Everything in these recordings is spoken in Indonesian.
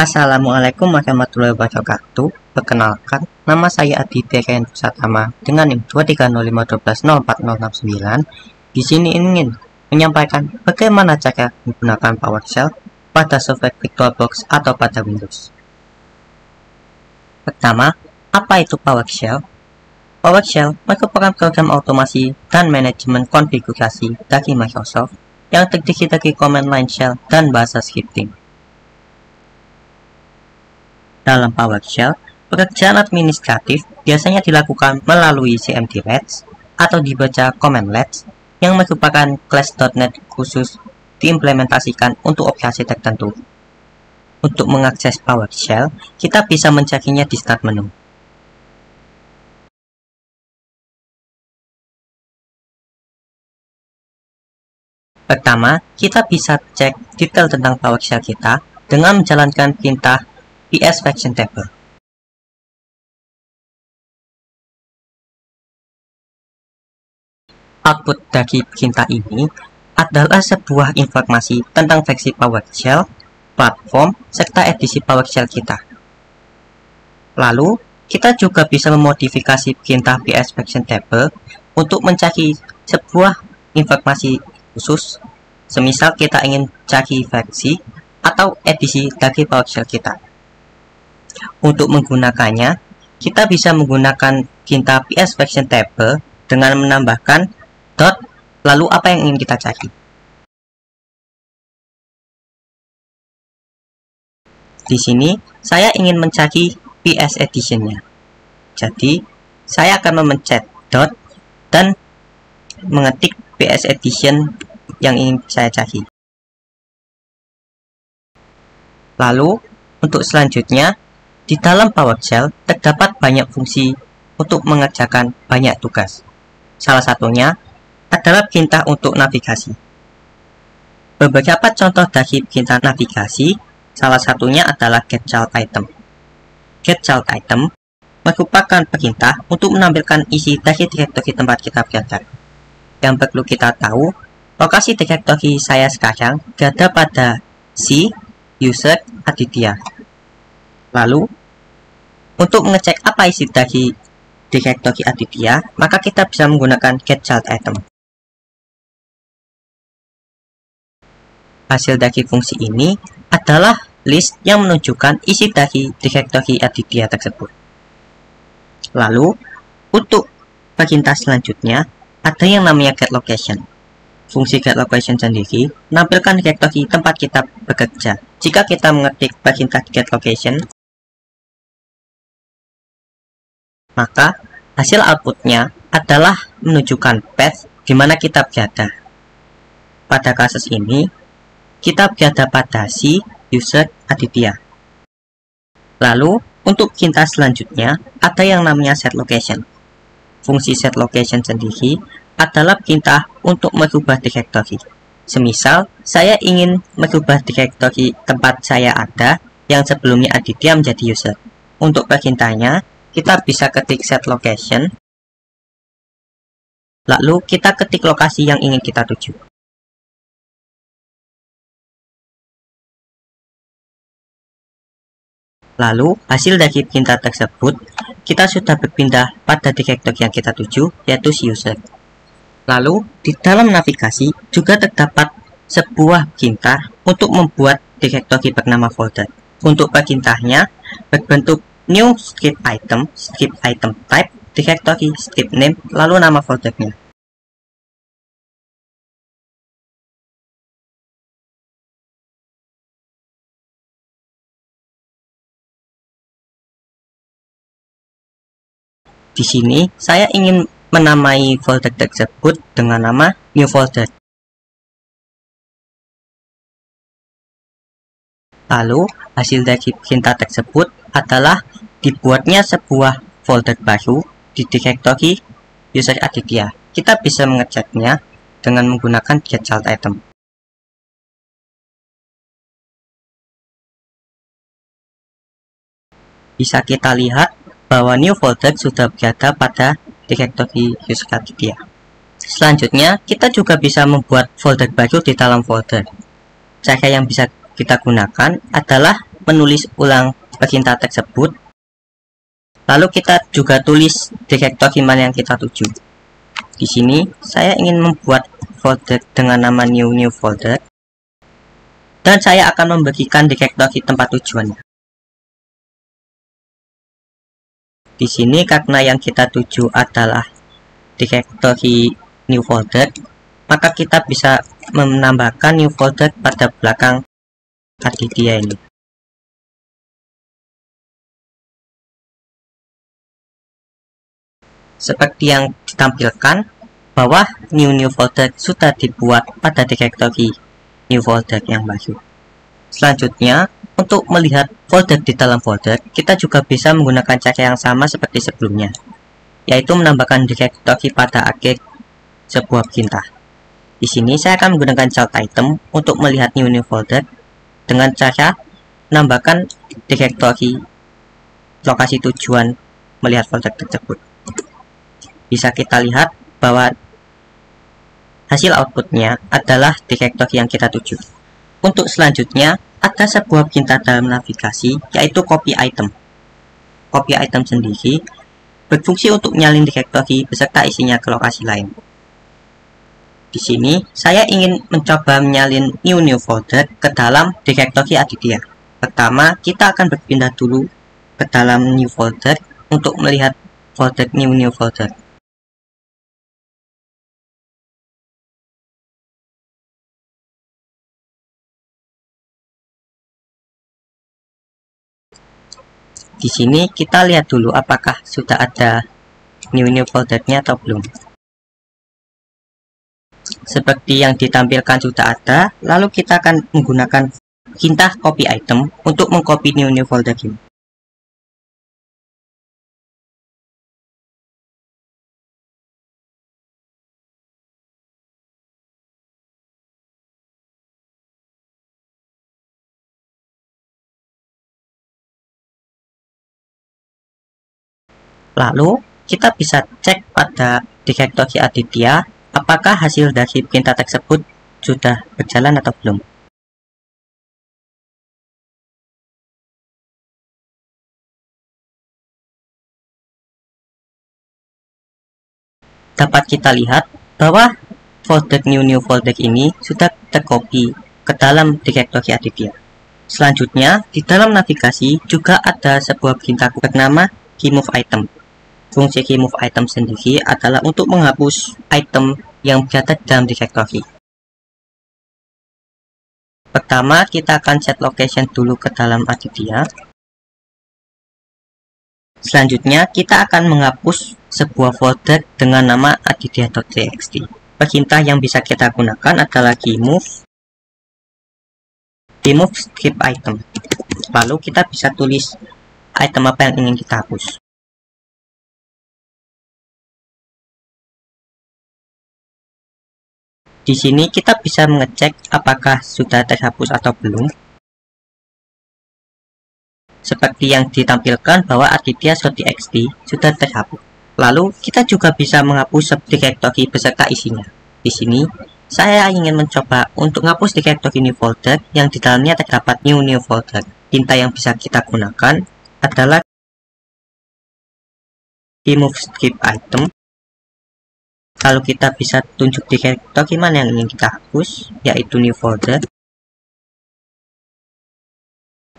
Assalamualaikum warahmatullahi wabarakatuh. Perkenalkan, nama saya Aditya Kyan Pusatama dengan NIM 23051204069. Di sini ingin menyampaikan bagaimana cara menggunakan PowerShell pada software VirtualBox atau pada Windows. Pertama, apa itu PowerShell? PowerShell merupakan program otomasi dan manajemen konfigurasi dari Microsoft yang terdiri dari command line shell dan bahasa scripting. Dalam PowerShell, pekerjaan administratif biasanya dilakukan melalui cmd-lets atau dibaca command-lets yang merupakan class.NET khusus diimplementasikan untuk operasi tertentu. Untuk mengakses PowerShell, kita bisa mencarinya di Start menu. Pertama, kita bisa cek detail tentang PowerShell kita dengan menjalankan perintah ps version table. Output dari perintah ini adalah sebuah informasi tentang versi PowerShell, platform, serta edisi PowerShell kita. Lalu, kita juga bisa memodifikasi perintah ps version table untuk mencari sebuah informasi khusus, semisal kita ingin cari versi atau edisi dari PowerShell kita. Untuk menggunakannya, kita bisa menggunakan perintah ps version table dengan menambahkan dot, lalu apa yang ingin kita cari. Di sini, saya ingin mencari ps edition-nya. Jadi, saya akan memencet dot dan mengetik ps edition yang ingin saya cari. Lalu, untuk selanjutnya, di dalam PowerShell terdapat banyak fungsi untuk mengerjakan banyak tugas. Salah satunya adalah perintah untuk navigasi. Beberapa contoh dari perintah navigasi, salah satunya adalah getChildItem. getChildItem merupakan perintah untuk menampilkan isi dari direktori tempat kita berada. Yang perlu kita tahu, lokasi direktori saya sekarang berada pada C user Aditya. Lalu, untuk mengecek apa isi dari direktori Aditya, maka kita bisa menggunakan getChildItem. Hasil dari fungsi ini adalah list yang menunjukkan isi dari direktori Aditya tersebut. Lalu, untuk perintah selanjutnya, ada yang namanya getLocation. Fungsi getLocation sendiri menampilkan direktori tempat kita bekerja. Jika kita mengetik perintah getLocation, maka hasil outputnya adalah menunjukkan path di mana kita berada. Pada kasus ini, kita berada pada C user Aditya. Lalu, untuk perintah selanjutnya, ada yang namanya setLocation. Fungsi setLocation sendiri adalah perintah untuk merubah direktori. Semisal, saya ingin merubah direktori tempat saya ada yang sebelumnya Aditya menjadi user. Untuk perintahnya, kita bisa ketik setLocation, lalu kita ketik lokasi yang ingin kita tuju. Lalu, hasil dari perintah tersebut, kita sudah berpindah pada direktori yang kita tuju, yaitu si user. Lalu, di dalam navigasi juga terdapat sebuah perintah untuk membuat direktori bernama folder. Untuk perintahnya berbentuk new script item type, directory, script name, lalu nama foldernya. Di sini, saya ingin menamai folder tersebut dengan nama new folder. Lalu, hasil dari perintah tersebut adalah dibuatnya sebuah folder baru di direktori user Aditya. Kita bisa mengeceknya dengan menggunakan getChildItem. Bisa kita lihat bahwa new folder sudah berada pada direktori user Aditya. Selanjutnya, kita juga bisa membuat folder baru di dalam folder. Cara yang bisa kita gunakan adalah menulis ulang perintah tersebut, lalu kita juga tulis direktori mana yang kita tuju. Di sini saya ingin membuat folder dengan nama new folder, dan saya akan membagikan direktori tempat tujuannya. Di sini karena yang kita tuju adalah direktori new folder, maka kita bisa menambahkan new folder pada belakang Aditya ini. Seperti yang ditampilkan, bahwa new folder sudah dibuat pada direktori new folder yang baru. Selanjutnya, untuk melihat folder di dalam folder, kita juga bisa menggunakan cara yang sama seperti sebelumnya, yaitu menambahkan direktori pada akhir sebuah perintah. Di sini saya akan menggunakan child item untuk melihat new folder dengan cara menambahkan direktori lokasi tujuan melihat folder tersebut. Bisa kita lihat bahwa hasil outputnya adalah direktori yang kita tuju. Untuk selanjutnya, ada sebuah perintah dalam navigasi, yaitu copy item. Copy item sendiri berfungsi untuk menyalin direktori beserta isinya ke lokasi lain. Di sini, saya ingin mencoba menyalin new folder ke dalam direktori Aditya. Pertama, kita akan berpindah dulu ke dalam new folder untuk melihat folder new folder. Di sini kita lihat dulu apakah sudah ada new foldernya atau belum. Seperti yang ditampilkan sudah ada, lalu kita akan menggunakan perintah copy item untuk mengcopy new folder ini. Lalu kita bisa cek pada direktori Aditya apakah hasil dari perintah tersebut sudah berjalan atau belum. Dapat kita lihat bahwa folder new folder ini sudah tercopy ke dalam direktori Aditya. Selanjutnya, di dalam navigasi juga ada sebuah perintah bernama remove item. Fungsi remove item sendiri adalah untuk menghapus item yang berada dalam direktori. Pertama, kita akan set location dulu ke dalam Aditya. Selanjutnya, kita akan menghapus sebuah folder dengan nama aditya.txt. Perintah yang bisa kita gunakan adalah remove script item. Lalu kita bisa tulis item apa yang ingin kita hapus. Di sini kita bisa mengecek apakah sudah terhapus atau belum. Seperti yang ditampilkan bahwa aditya.txt sudah terhapus. Lalu kita juga bisa menghapus subdirektori beserta isinya. Di sini saya ingin mencoba untuk menghapus direktori new folder yang di dalamnya terdapat new folder. Perintah yang bisa kita gunakan adalah remove script item. Kalau kita bisa tunjuk direktori mana yang ingin kita hapus, yaitu new folder.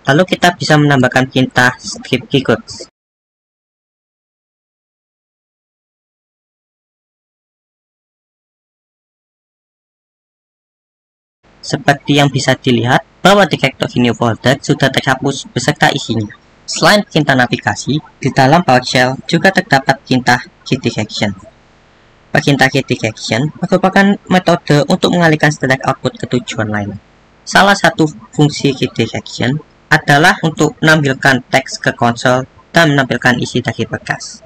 Lalu kita bisa menambahkan perintah script records. Seperti yang bisa dilihat bahwa direktori new folder sudah terhapus beserta isinya. Selain perintah navigasi, di dalam PowerShell juga terdapat perintah redirection. Perintah redirection merupakan metode untuk mengalihkan standar output ke tujuan lain. Salah satu fungsi redirection adalah untuk menampilkan teks ke konsol dan menampilkan isi dari berkas.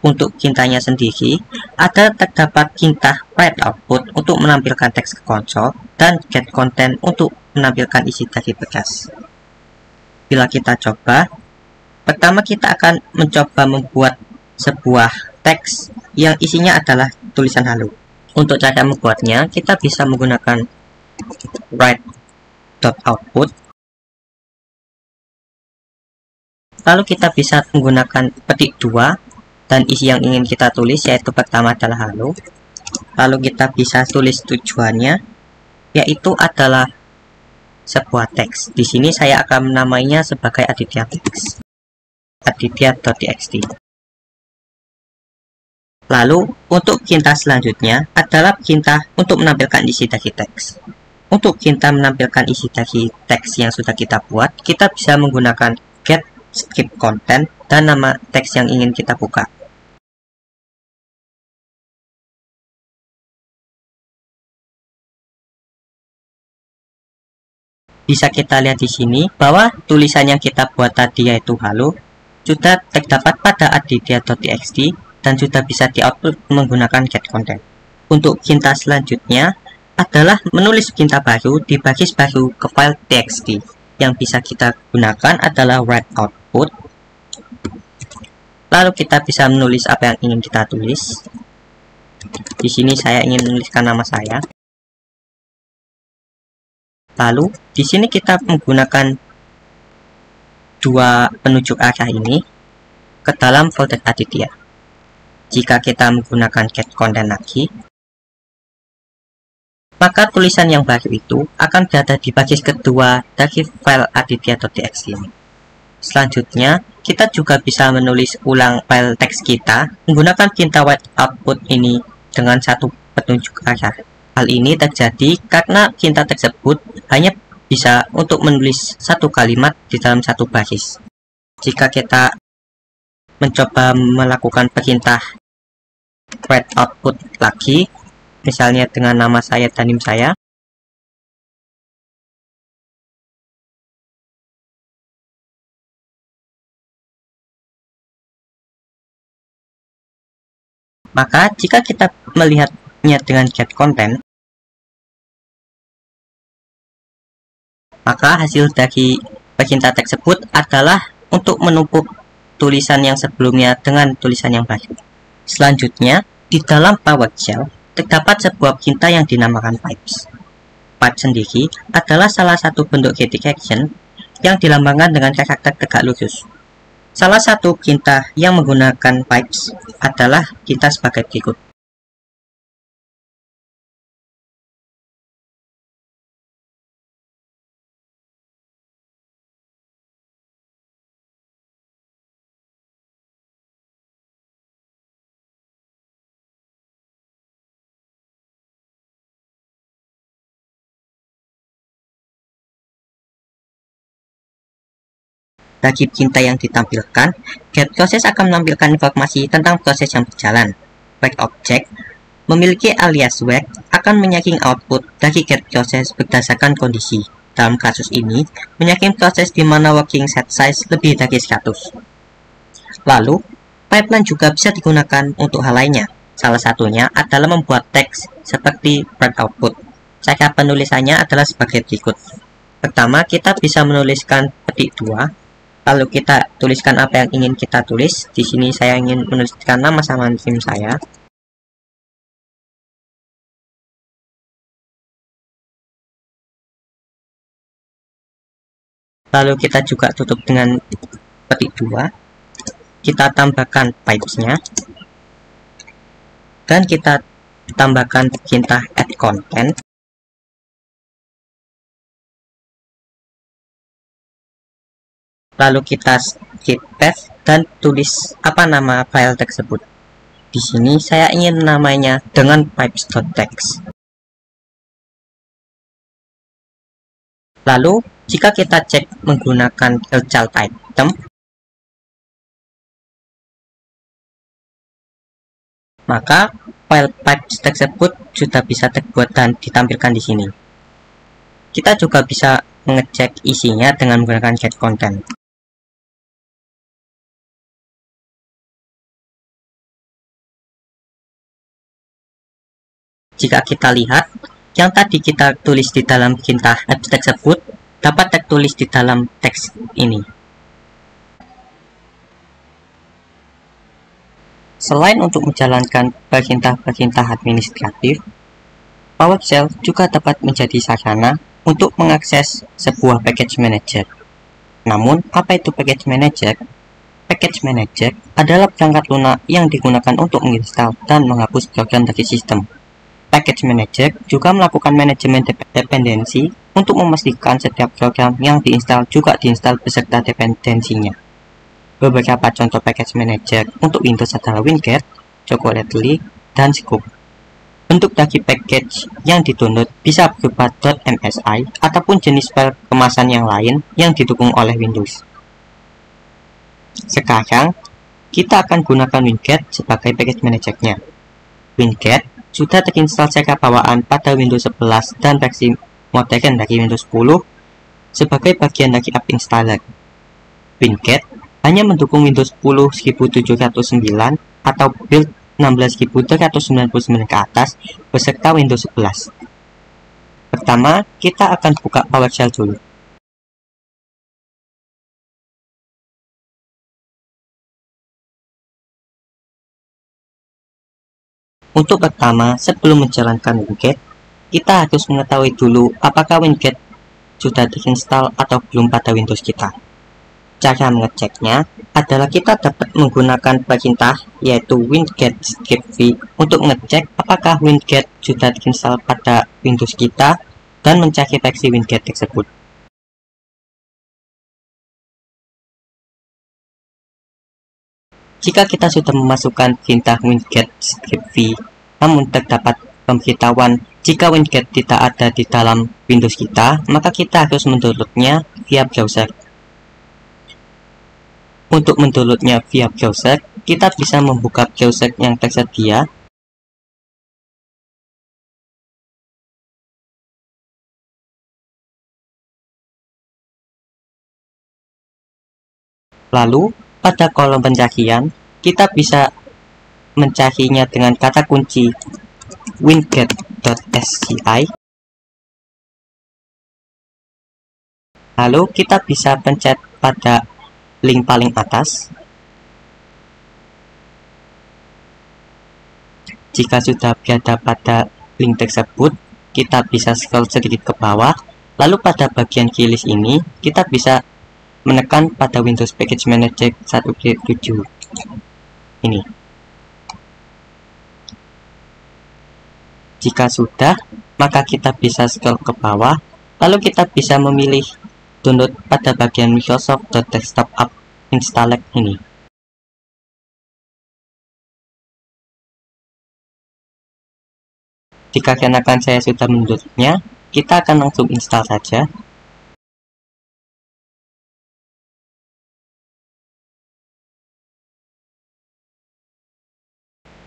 Untuk perintahnya sendiri, terdapat perintah write output untuk menampilkan teks ke konsol dan get content untuk menampilkan isi dari berkas. Bila kita coba, pertama kita akan mencoba membuat sebuah teks yang isinya adalah tulisan halo. Untuk cara membuatnya, kita bisa menggunakan write.output Lalu kita bisa menggunakan petik 2 dan isi yang ingin kita tulis, yaitu pertama adalah halo. Lalu kita bisa tulis tujuannya, yaitu adalah sebuah teks. Di sini saya akan menamainya sebagai Aditya teks, aditya.txt. Lalu untuk perintah selanjutnya adalah perintah untuk menampilkan isi dari teks. Untuk kita menampilkan isi dari teks yang sudah kita buat, kita bisa menggunakan get script content dan nama teks yang ingin kita buka. Bisa kita lihat di sini bahwa tulisan yang kita buat tadi yaitu halo sudah terdapat pada aditya.txt dan sudah bisa di-output menggunakan get content. Untuk perintah selanjutnya adalah menulis perintah baru di baris baru ke file txt. Yang bisa kita gunakan adalah write output. Lalu kita bisa menulis apa yang ingin kita tulis. Di sini saya ingin menuliskan nama saya. Lalu di sini kita menggunakan dua penunjuk arah ini ke dalam folder Aditya. Jika kita menggunakan get content lagi, maka tulisan yang baru itu akan berada di baris kedua dari file aditya.txt ini. Selanjutnya, kita juga bisa menulis ulang file teks kita menggunakan perintah write output ini dengan satu petunjuk arah. Hal ini terjadi karena perintah tersebut hanya bisa untuk menulis satu kalimat di dalam satu baris. Jika kita mencoba melakukan perintah write output lagi, misalnya dengan nama saya dan NIM saya, maka jika kita melihatnya dengan get content, maka hasil dari perintah tersebut adalah untuk menumpuk tulisan yang sebelumnya dengan tulisan yang baru. Selanjutnya, di dalam PowerShell terdapat sebuah perintah yang dinamakan pipes. Pipe sendiri adalah salah satu bentuk redirection yang dilambangkan dengan karakter tegak lurus. Salah satu perintah yang menggunakan pipes adalah perintah sebagai berikut. Bagi perintah yang ditampilkan, getProcess akan menampilkan informasi tentang proses yang berjalan. WakeObject memiliki alias wake akan menyaring output dari getProcess berdasarkan kondisi. Dalam kasus ini, menyaring proses di mana working set size lebih dari 100. Lalu, pipeline juga bisa digunakan untuk hal lainnya. Salah satunya adalah membuat teks seperti write output. Cara penulisannya adalah sebagai berikut. Pertama, kita bisa menuliskan petik 2. Lalu kita tuliskan apa yang ingin kita tulis. Di sini saya ingin menuliskan nama sama NIM saya. Lalu kita juga tutup dengan petik 2. Kita tambahkan pipes-nya. Dan kita tambahkan perintah add content. Lalu kita skip path dan tulis apa nama file tersebut. Di sini saya ingin namanya dengan pipes.txt. Lalu jika kita cek menggunakan child item, maka file pipes tersebut sudah bisa terbuat dan ditampilkan di sini. Kita juga bisa mengecek isinya dengan menggunakan get content. Jika kita lihat, yang tadi kita tulis di dalam perintah tersebut dapat tertulis di dalam teks ini. Selain untuk menjalankan perintah-perintah administratif, PowerShell juga dapat menjadi sarana untuk mengakses sebuah package manager. Namun, apa itu Package Manager? Package Manager adalah perangkat lunak yang digunakan untuk menginstal dan menghapus program dari sistem. Package Manager juga melakukan manajemen dependensi untuk memastikan setiap program yang diinstal juga diinstal beserta dependensinya. Beberapa contoh Package Manager untuk Windows adalah WinGet, Chocolately, dan Scoop. Bentuk dari package yang didownload bisa berupa .msi ataupun jenis file kemasan yang lain yang didukung oleh Windows. Sekarang, kita akan gunakan WinGet sebagai package manajernya. WinGet sudah terinstall secara bawaan pada Windows 11 dan versi modern dari Windows 10 sebagai bagian dari app installer. WinGet hanya mendukung Windows 10 1709 atau build 16399 ke atas beserta Windows 11. Pertama, kita akan buka PowerShell dulu. Untuk pertama, sebelum menjalankan WinGet, kita harus mengetahui dulu apakah WinGet sudah diinstal atau belum pada Windows kita. Cara mengeceknya adalah kita dapat menggunakan perintah yaitu winget script-v untuk mengecek apakah WinGet sudah diinstal pada Windows kita dan mencari versi WinGet tersebut. Jika kita sudah memasukkan perintah winget script-v, namun terdapat pemberitahuan jika WinGet tidak ada di dalam Windows kita, maka kita harus mendownloadnya via browser. Untuk mendownloadnya via browser, kita bisa membuka browser yang tersedia. Lalu, pada kolom pencarian, kita bisa mencarinya dengan kata kunci winget.sci. Lalu kita bisa pencet pada link paling atas. Jika sudah berada pada link tersebut, kita bisa scroll sedikit ke bawah. Lalu pada bagian keylist ini, kita bisa menekan pada Windows Package Manager 1.7 ini. Jika sudah, maka kita bisa scroll ke bawah, lalu kita bisa memilih download pada bagian Microsoft.desktop app installer ini. Dikarenakan saya sudah mendownloadnya, kita akan langsung install saja.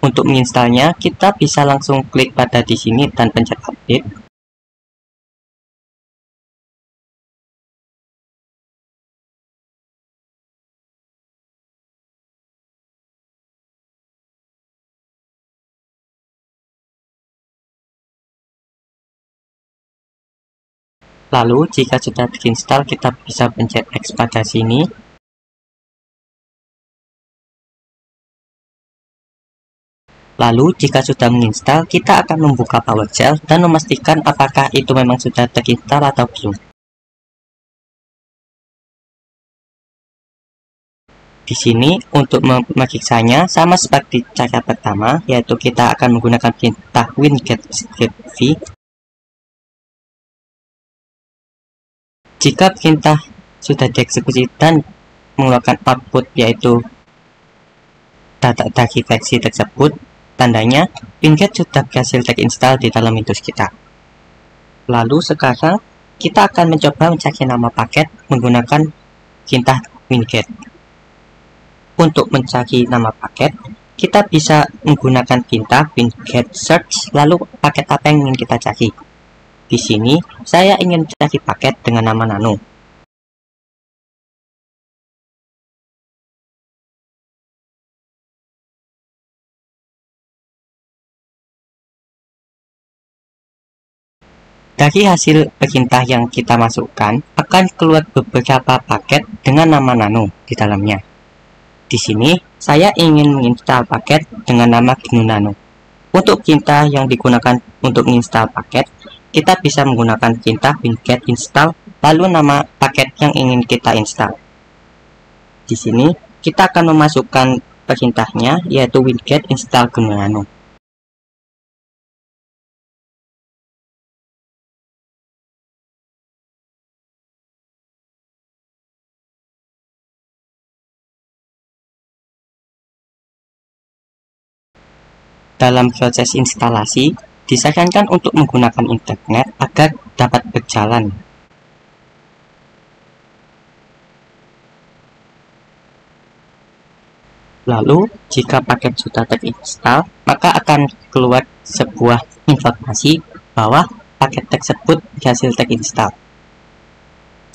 Untuk menginstalnya, kita bisa langsung klik pada di sini dan pencet update. Lalu, jika sudah terinstall, kita bisa pencet X pada sini. Lalu, jika sudah menginstal, kita akan membuka PowerShell dan memastikan apakah itu memang sudah terinstall atau belum. Di sini, untuk memeriksanya sama seperti cara pertama, yaitu kita akan menggunakan perintah winget script-v. Jika perintah sudah dieksekusi dan mengeluarkan output yaitu data dari versi tersebut, tandanya WinGet sudah berhasil terinstall di dalam Windows kita. Lalu sekarang kita akan mencoba mencari nama paket menggunakan perintah winget. Untuk mencari nama paket, kita bisa menggunakan perintah winget search, lalu paket apa yang ingin kita cari. Di sini saya ingin cari paket dengan nama nano. Dari hasil perintah yang kita masukkan, akan keluar beberapa paket dengan nama nano di dalamnya. Di sini, saya ingin menginstal paket dengan nama GNU Nano. Untuk perintah yang digunakan untuk menginstal paket, kita bisa menggunakan perintah winget install lalu nama paket yang ingin kita install. Di sini kita akan memasukkan perintahnya, yaitu winget install GNU Nano. Dalam proses instalasi, disarankan untuk menggunakan internet agar dapat berjalan. Lalu, jika paket sudah terinstall, maka akan keluar sebuah informasi bahwa paket tersebut berhasil terinstall.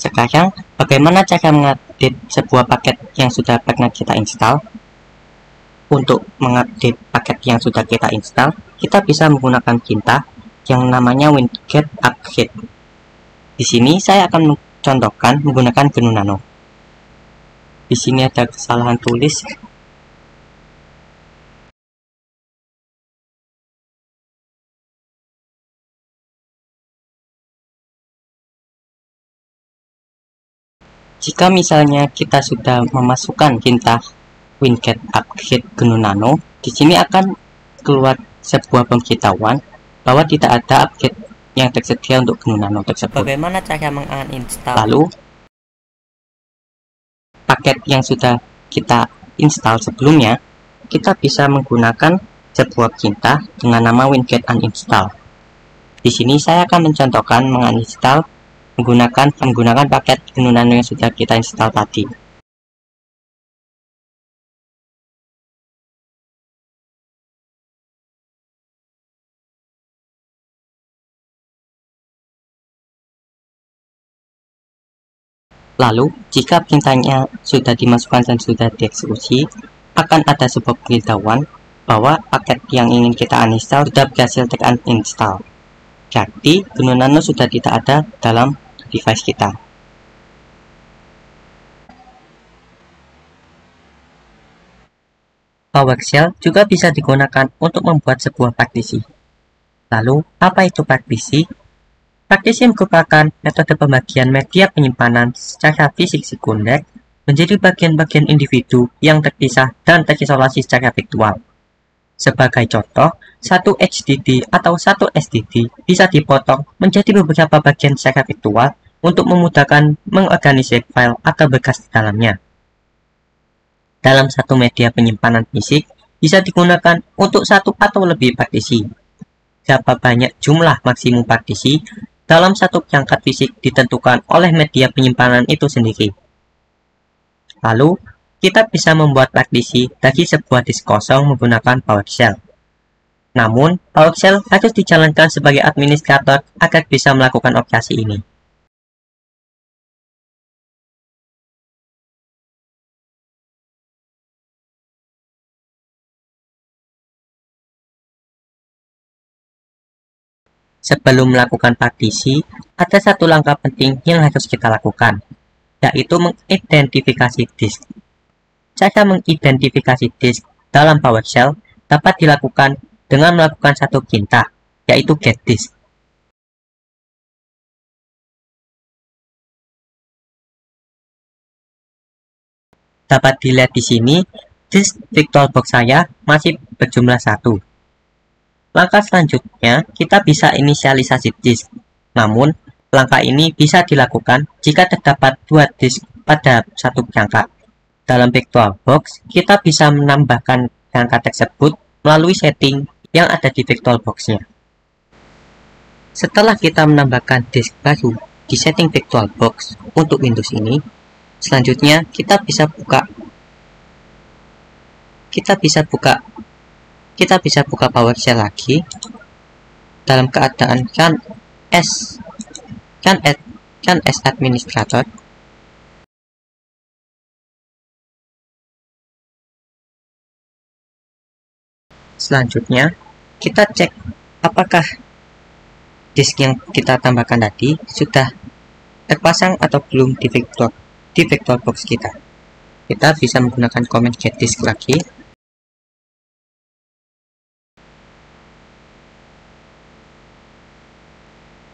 Sekarang, bagaimana cara mengupdate sebuah paket yang sudah pernah kita install? Untuk mengupdate paket yang sudah kita install, kita bisa menggunakan perintah yang namanya winget upgrade. Di sini saya akan mencontohkan menggunakan GNU Nano. Di sini ada kesalahan tulis. Jika misalnya kita sudah memasukkan perintah winget upgrade GNU Nano, di sini akan keluar sebuah pemberitahuan bahwa tidak ada upgrade yang tersedia untuk GNU Nano tersebut. Bagaimana cara menguninstall? Lalu, paket yang sudah kita install sebelumnya, kita bisa menggunakan sebuah perintah dengan nama winget uninstall. Di sini saya akan mencontohkan menguninstall menggunakan paket GNU Nano yang sudah kita install tadi. Lalu, jika perintahnya sudah dimasukkan dan sudah dieksekusi, akan ada sebuah pemberitahuan bahwa paket yang ingin kita uninstall sudah berhasil teruninstall. Jadi, GNU Nano sudah tidak ada dalam device kita. PowerShell juga bisa digunakan untuk membuat sebuah partisi. Lalu, apa itu partisi? Partisi merupakan metode pembagian media penyimpanan secara fisik sekunder menjadi bagian-bagian individu yang terpisah dan terisolasi secara virtual. Sebagai contoh, satu HDD atau satu SSD bisa dipotong menjadi beberapa bagian secara virtual untuk memudahkan mengorganisir file atau berkas di dalamnya. Dalam satu media penyimpanan fisik bisa digunakan untuk satu atau lebih partisi. Berapa banyak jumlah maksimum partisi dalam satu perangkat fisik ditentukan oleh media penyimpanan itu sendiri. Lalu, kita bisa membuat partisi dari sebuah disk kosong menggunakan PowerShell. Namun, PowerShell harus dijalankan sebagai administrator agar bisa melakukan operasi ini. Sebelum melakukan partisi, ada satu langkah penting yang harus kita lakukan, yaitu mengidentifikasi disk. Cara mengidentifikasi disk dalam PowerShell dapat dilakukan dengan melakukan satu perintah, yaitu getDisk. Dapat dilihat di sini, disk VirtualBox saya masih berjumlah 1. Langkah selanjutnya, kita bisa inisialisasi disk. Namun, langkah ini bisa dilakukan jika terdapat 2 disk pada satu perangkat. Dalam VirtualBox, kita bisa menambahkan perangkat tersebut melalui setting yang ada di VirtualBox-nya. Setelah kita menambahkan disk baru di setting VirtualBox untuk Windows ini, selanjutnya kita bisa buka PowerShell lagi dalam keadaan run as administrator. Selanjutnya, kita cek apakah disk yang kita tambahkan tadi sudah terpasang atau belum di VirtualBox kita. Kita bisa menggunakan command getDisk lagi.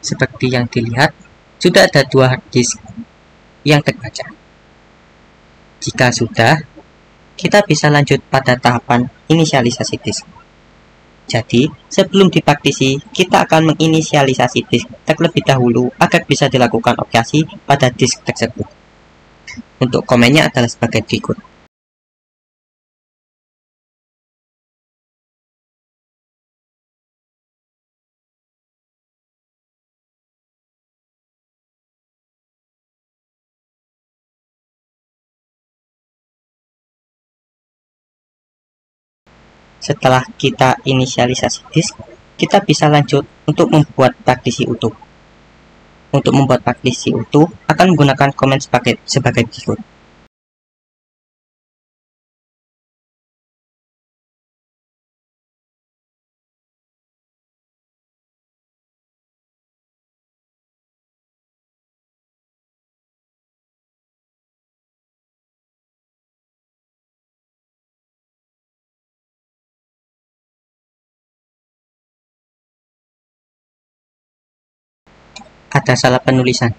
Seperti yang dilihat, sudah ada 2 hard disk yang terbaca. Jika sudah, kita bisa lanjut pada tahapan inisialisasi disk. Jadi, sebelum dipartisi, kita akan menginisialisasi disk terlebih dahulu agar bisa dilakukan operasi pada disk tersebut. Untuk komennya adalah sebagai berikut. Setelah kita inisialisasi disk, kita bisa lanjut untuk membuat partisi utuh. Untuk membuat partisi utuh, akan menggunakan komen sebagai berikut. Ada salah penulisan.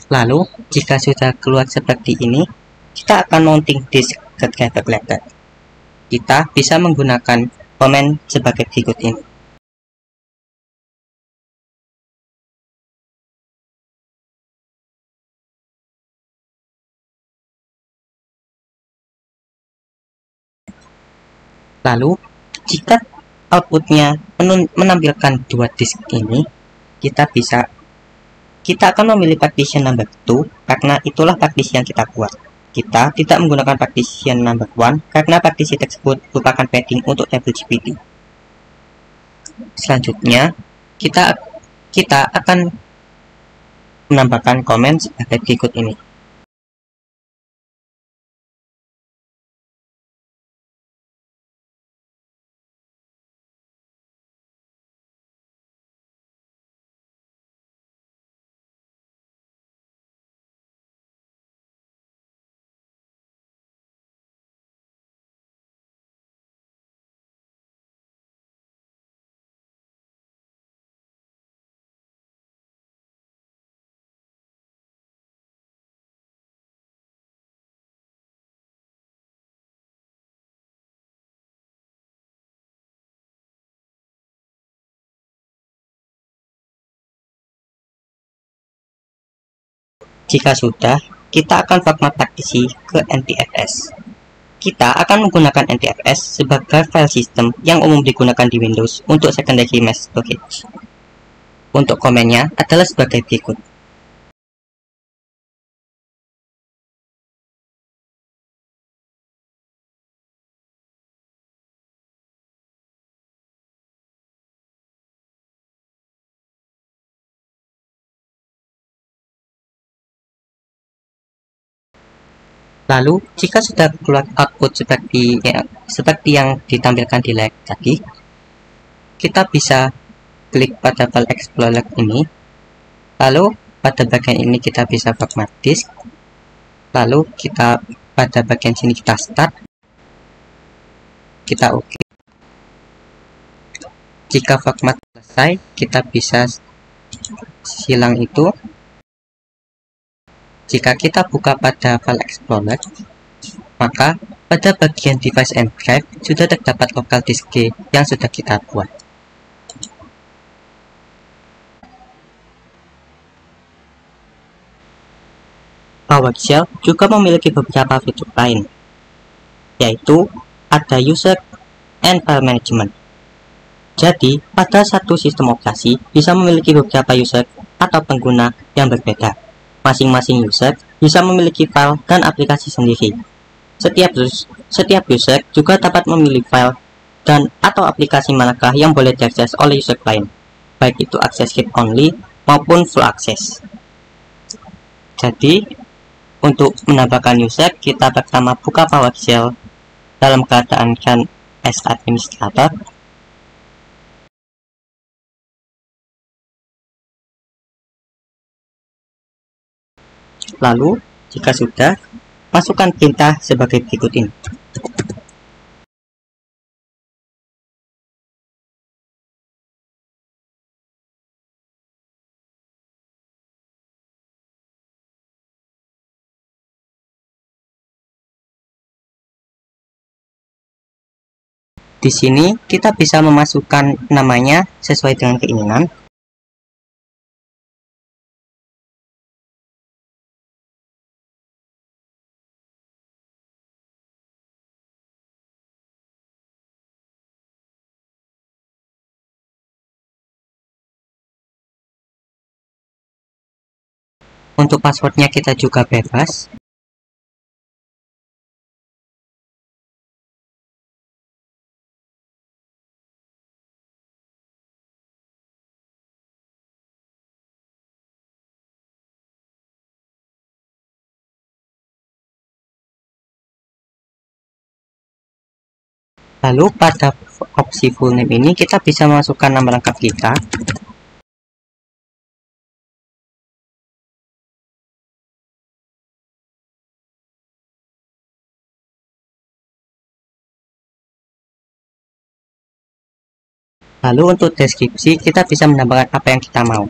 Lalu, jika sudah keluar seperti ini, kita akan mounting disk ke driver letter. Kita bisa menggunakan komen sebagai berikut ini. Lalu, jika outputnya menampilkan 2 disk ini, kita akan memilih partition number 2 karena itulah partisi yang kita buat. Kita tidak menggunakan partition number 1 karena partisi tersebut merupakan padding untuk table GPT. Selanjutnya, kita akan menambahkan komen sebagai berikut ini. Jika sudah, kita akan format partisi ke NTFS. Kita akan menggunakan NTFS sebagai file system yang umum digunakan di Windows untuk secondary mesh storage. Untuk komennya adalah sebagai berikut. Lalu, jika sudah keluar output seperti yang ditampilkan di layar tadi, kita bisa klik pada file explorer ini. Lalu, pada bagian ini kita bisa format disk. Lalu, pada bagian sini kita start. Kita OK. Jika format selesai, kita bisa silang itu. Jika kita buka pada file explorer, maka pada bagian device and drive sudah terdapat local disk G yang sudah kita buat. PowerShell juga memiliki beberapa fitur lain, yaitu ada user and file management. Jadi, pada satu sistem operasi bisa memiliki beberapa user atau pengguna yang berbeda. Masing-masing user bisa memiliki file dan aplikasi sendiri. Setiap user juga dapat memilih file dan atau aplikasi manakah yang boleh diakses oleh user lain, baik itu akses read only maupun full access. Jadi, untuk menambahkan user, kita pertama buka PowerShell dalam keadaan run as administrator. Lalu, jika sudah, masukkan perintah sebagai berikut ini. Di sini kita bisa memasukkan namanya sesuai dengan keinginan. Untuk passwordnya kita juga bebas. Lalu pada opsi full name ini kita bisa memasukkan nama lengkap kita. Lalu untuk deskripsi kita bisa menambahkan apa yang kita mau.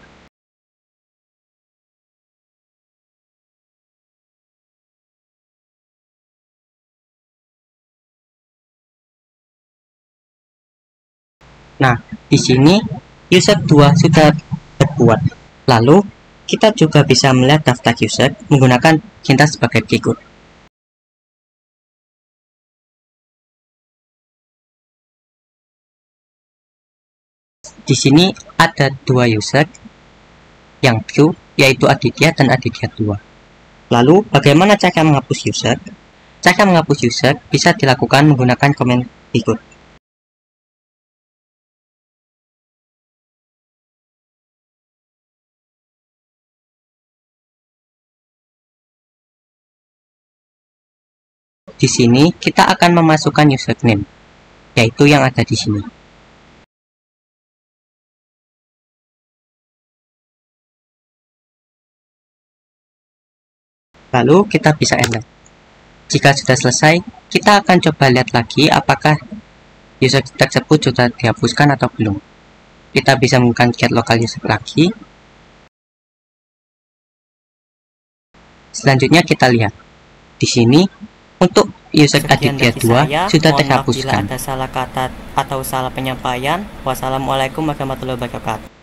Nah, di sini user 2 sudah terbuat. Lalu, kita juga bisa melihat daftar user menggunakan Kinta sebagai berikut. Di sini ada 2 user yang view, yaitu Aditya dan Aditya 2. Lalu, bagaimana cara menghapus user? Cara menghapus user bisa dilakukan menggunakan komen berikut. Di sini kita akan memasukkan username, yaitu yang ada di sini. Lalu kita bisa enter. Jika sudah selesai, kita akan coba lihat lagi apakah user tersebut sudah dihapuskan atau belum. Kita bisa menggunakan get local user lagi. Selanjutnya kita lihat di sini untuk user Aditya 2 sudah terhapuskan. Bila ada salah kata atau salah penyampaian, wassalamualaikum warahmatullahi wabarakatuh.